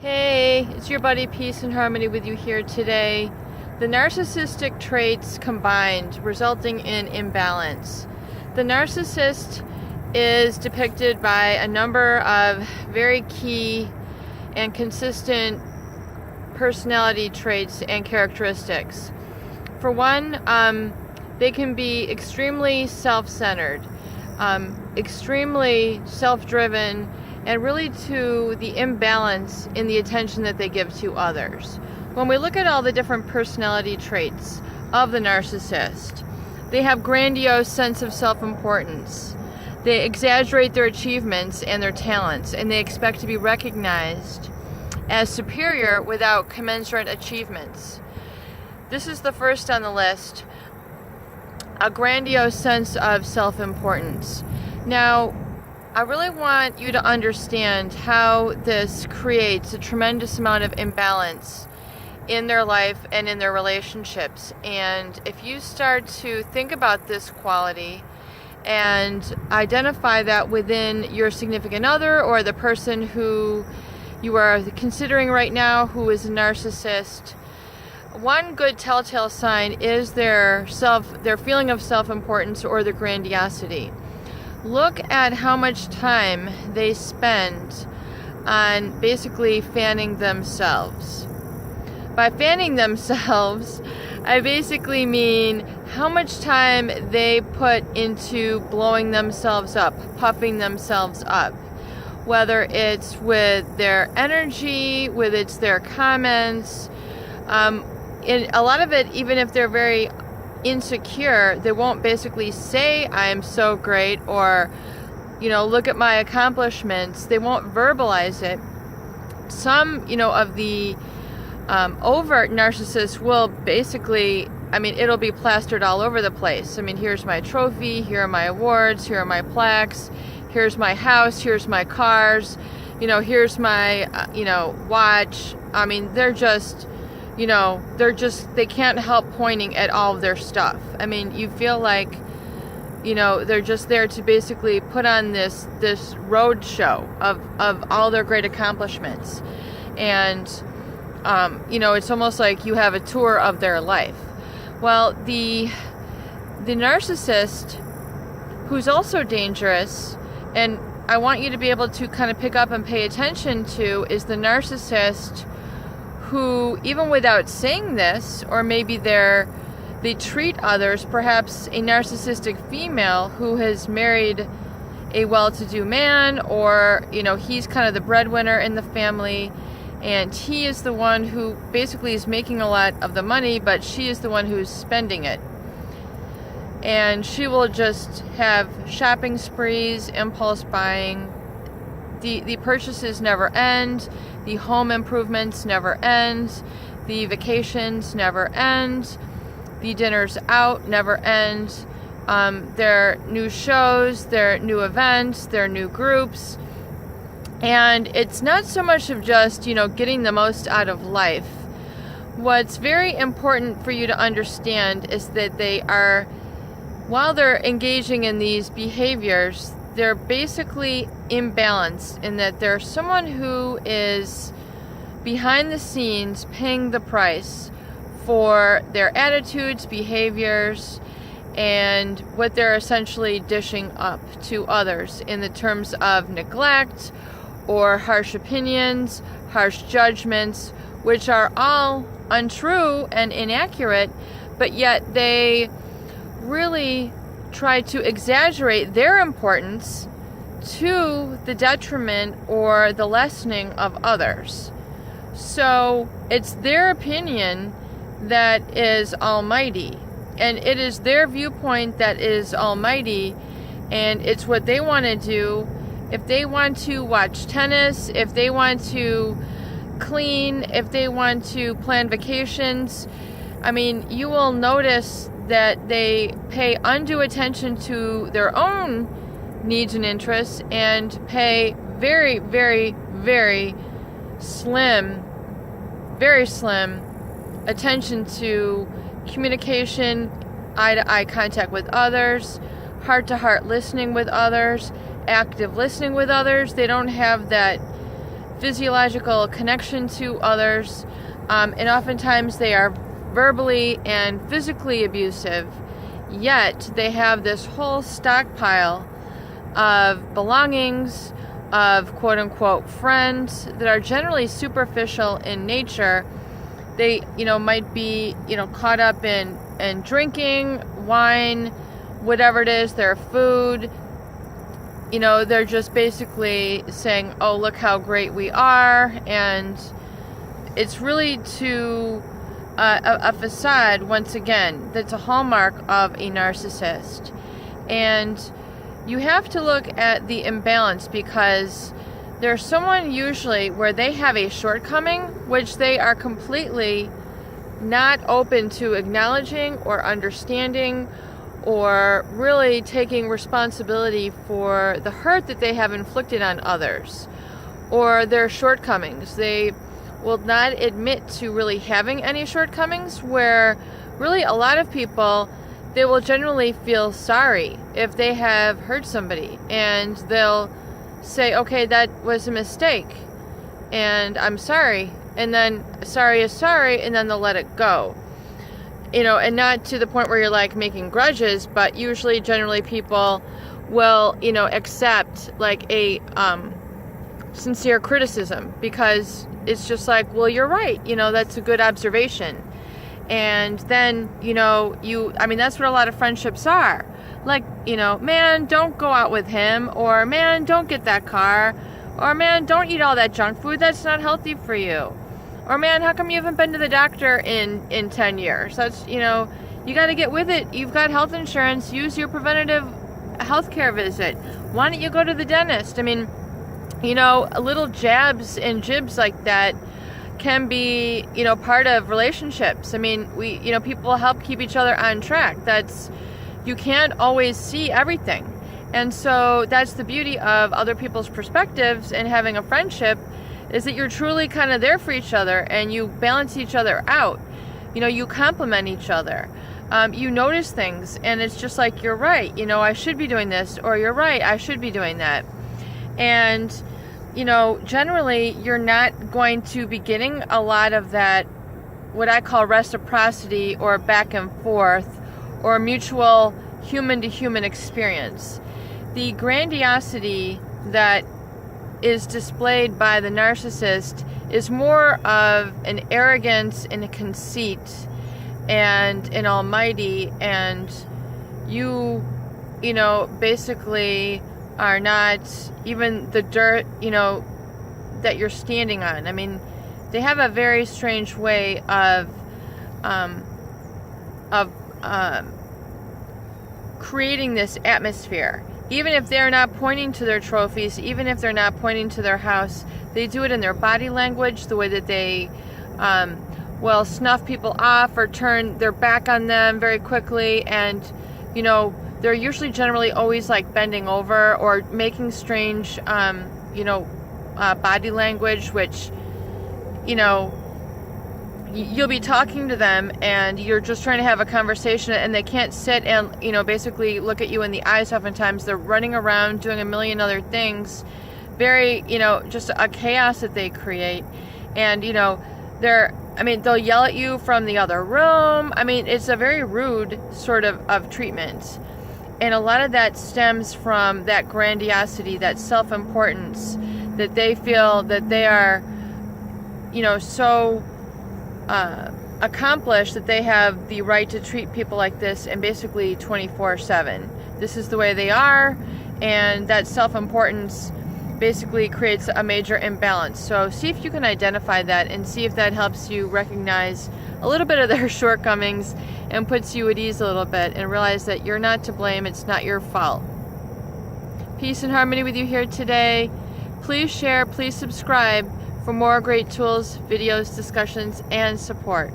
Hey, it's your buddy Peace and Harmony with you here today. The narcissistic traits combined, resulting in imbalance. The narcissist is depicted by a number of very key and consistent personality traits and characteristics. For one, they can be extremely self-centered, extremely self-driven, and really to the imbalance in the attention that they give to others. When we look at all the different personality traits of the narcissist, they have grandiose sense of self-importance. They exaggerate their achievements and their talents, and they expect to be recognized as superior without commensurate achievements. This is the first on the list, a grandiose sense of self-importance. Now, I really want you to understand how this creates a tremendous amount of imbalance in their life and in their relationships. And if you start to think about this quality and identify that within your significant other or the person who you are considering right now who is a narcissist, one good telltale sign is their feeling of self-importance or their grandiosity. Look at how much time they spend on basically fanning themselves. By fanning themselves, I basically mean how much time they put into blowing themselves up, puffing themselves up. Whether it's with their energy, whether it's their comments. A lot of it, even if they're very insecure, they won't basically say I'm so great or look at my accomplishments. They won't verbalize it. Some of the overt narcissists will basically, it'll be plastered all over the place. Here's my trophy, here are my awards, here are my plaques, here's my house, here's my cars, here's my watch. They can't help pointing at all of their stuff. You feel like, they're just there to basically put on this road show of all their great accomplishments. And, it's almost like you have a tour of their life. Well, the narcissist, who's also dangerous, and I want you to be able to kind of pick up and pay attention to, is the narcissist who, even without saying this, or maybe they treat others, perhaps a narcissistic female who has married a well-to-do man, or he's kind of the breadwinner in the family, and he is the one who basically is making a lot of the money, but she is the one who's spending it. And she will just have shopping sprees, impulse buying. The purchases never end. The home improvements never end. The vacations never end. The dinners out never end. Their new shows, their new events, their new groups. And it's not so much of just, getting the most out of life. What's very important for you to understand is that they are, while they're engaging in these behaviors, they're basically imbalanced in that there's someone who is behind the scenes paying the price for their attitudes, behaviors, and what they're essentially dishing up to others in the terms of neglect or harsh opinions, harsh judgments, which are all untrue and inaccurate, but yet they really try to exaggerate their importance to the detriment or the lessening of others. So it's their opinion that is almighty, and it is their viewpoint that is almighty, and it's what they want to do. If they want to watch tennis, if they want to clean, if they want to plan vacations, you will notice that they pay undue attention to their own needs and interests and pay very, very, very slim attention to communication, eye-to-eye contact with others, heart-to-heart listening with others, active listening with others. They don't have that physiological connection to others, and oftentimes they are verbally and physically abusive, yet they have this whole stockpile of belongings, of quote-unquote friends that are generally superficial in nature. They, might be, caught up in drinking, wine, whatever it is, their food. They're just basically saying, oh, look how great we are, and it's really to a facade, once again, that's a hallmark of a narcissist. And you have to look at the imbalance, because there's someone usually where they have a shortcoming which they are completely not open to acknowledging or understanding, or really taking responsibility for the hurt that they have inflicted on others, or their shortcomings. They will not admit to really having any shortcomings, where really a lot of people, they will generally feel sorry if they have hurt somebody, and they'll say, okay, that was a mistake, and I'm sorry, and then sorry is sorry, and then they'll let it go. And not to the point where you're like making grudges, but usually, generally, people will, accept like a sincere criticism, because it's just like, well, you're right, that's a good observation. And then, that's what a lot of friendships are. Like, man, don't go out with him, or man, don't get that car, or man, don't eat all that junk food, that's not healthy for you. Or man, how come you haven't been to the doctor in 10 years? That's, you got to get with it. You've got health insurance. Use your preventative health care visit. Why don't you go to the dentist? Little jabs and jibs like that can be, part of relationships. People help keep each other on track. You can't always see everything. And so that's the beauty of other people's perspectives and having a friendship, is that you're truly kind of there for each other, and you balance each other out. You complement each other. You notice things, and it's just like, you're right, I should be doing this, or you're right, I should be doing that. And, generally, you're not going to be getting a lot of that, what I call reciprocity, or back and forth, or mutual human-to-human experience. The grandiosity that is displayed by the narcissist is more of an arrogance and a conceit and an almighty, and you basically are not even the dirt that you're standing on. They have a very strange way of creating this atmosphere. Even if they're not pointing to their trophies, even if they're not pointing to their house, they do it in their body language, the way that they snuff people off or turn their back on them very quickly. And, they're usually generally always like bending over or making strange, body language, which, you'll be talking to them and you're just trying to have a conversation, and they can't sit and, basically look at you in the eyes. Oftentimes they're running around doing a million other things. Very, just a chaos that they create. And, they'll yell at you from the other room. It's a very rude sort of treatment. And a lot of that stems from that grandiosity, that self-importance, that they feel that they are, so accomplished that they have the right to treat people like this, and basically 24/7. This is the way they are, and that self-importance basically creates a major imbalance. So see if you can identify that, and see if that helps you recognize a little bit of their shortcomings and puts you at ease a little bit, and realize that you're not to blame, it's not your fault. Peace and harmony with you here today. Please share, please subscribe for more great tools, videos, discussions, and support.